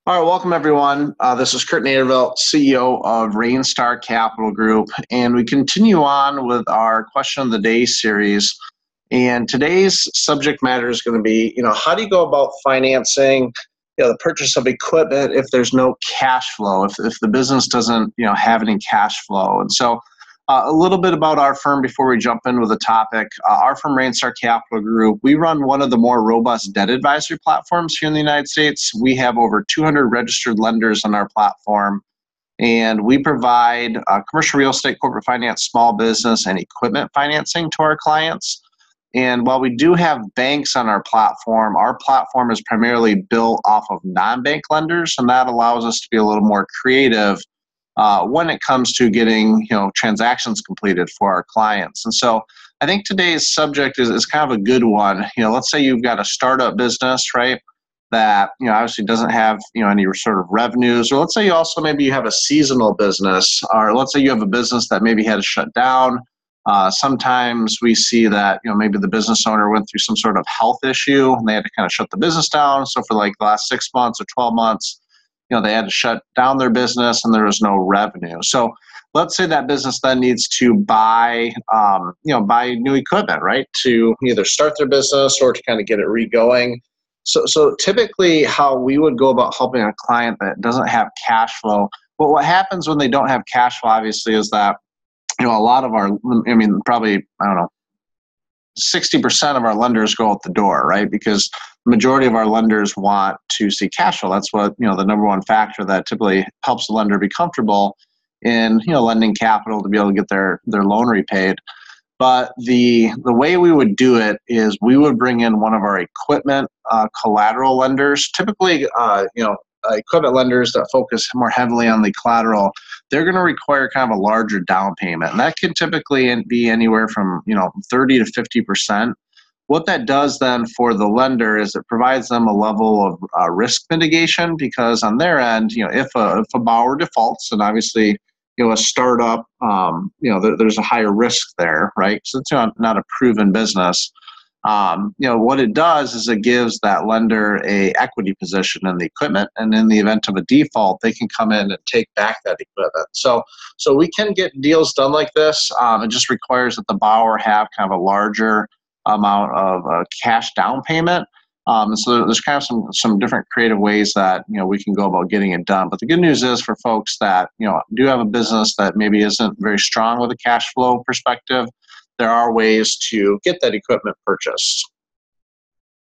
All right, welcome everyone. This is Kurt Naderville, CEO of Rainstar Capital Group, and we continue on with our Question of the Day series. And today's subject matter is going to be, how do you go about financing, the purchase of equipment if there's no cash flow, if the business doesn't, have any cash flow. And so a little bit about our firm before we jump in with the topic. Our firm, Rainstar Capital Group, we run one of the more robust debt advisory platforms here in the United States. We have over 200 registered lenders on our platform, and we provide commercial real estate, corporate finance, small business, and equipment financing to our clients. And while we do have banks on our platform is primarily built off of non-bank lenders, and that allows us to be a little more creative when it comes to getting transactions completed for our clients. And so I think today's subject is kind of a good one. Let's say you've got a startup business, right, that obviously doesn't have any sort of revenues, or let's say maybe you have a seasonal business, or let's say you have a business that maybe had to shut down. Sometimes we see that maybe the business owner went through some sort of health issue and they had to kind of shut the business down. So for like the last 6 months or 12 months, they had to shut down their business and there was no revenue. So let's say that business then needs to buy new equipment, right, to either start their business or to kind of get it re-going. So typically how we would go about helping a client that doesn't have cash flow, but what happens when they don't have cash flow, obviously, is that a lot of probably, 60% of our lenders go out the door, right? Because the majority of our lenders want to see cash flow. That's what, the number one factor that typically helps the lender be comfortable in, lending capital to be able to get their loan repaid. But the way we would do it is we would bring in one of our equipment collateral lenders, typically, equipment lenders that focus more heavily on the collateral. They're going to require kind of a larger down payment. And that can typically be anywhere from 30 to 50%. What that does then for the lender is it provides them a level of risk mitigation, because on their end, if a borrower defaults, and obviously a startup, there's a higher risk there, right? So it's not a proven business. What it does is it gives that lender a equity position in the equipment, and in the event of a default, they can come in and take back that equipment. So we can get deals done like this. It just requires that the borrower have kind of a larger amount of cash down payment. So there's kind of some different creative ways that we can go about getting it done. But the good news is for folks that do have a business that maybe isn't very strong with a cash flow perspective, there are ways to get that equipment purchased.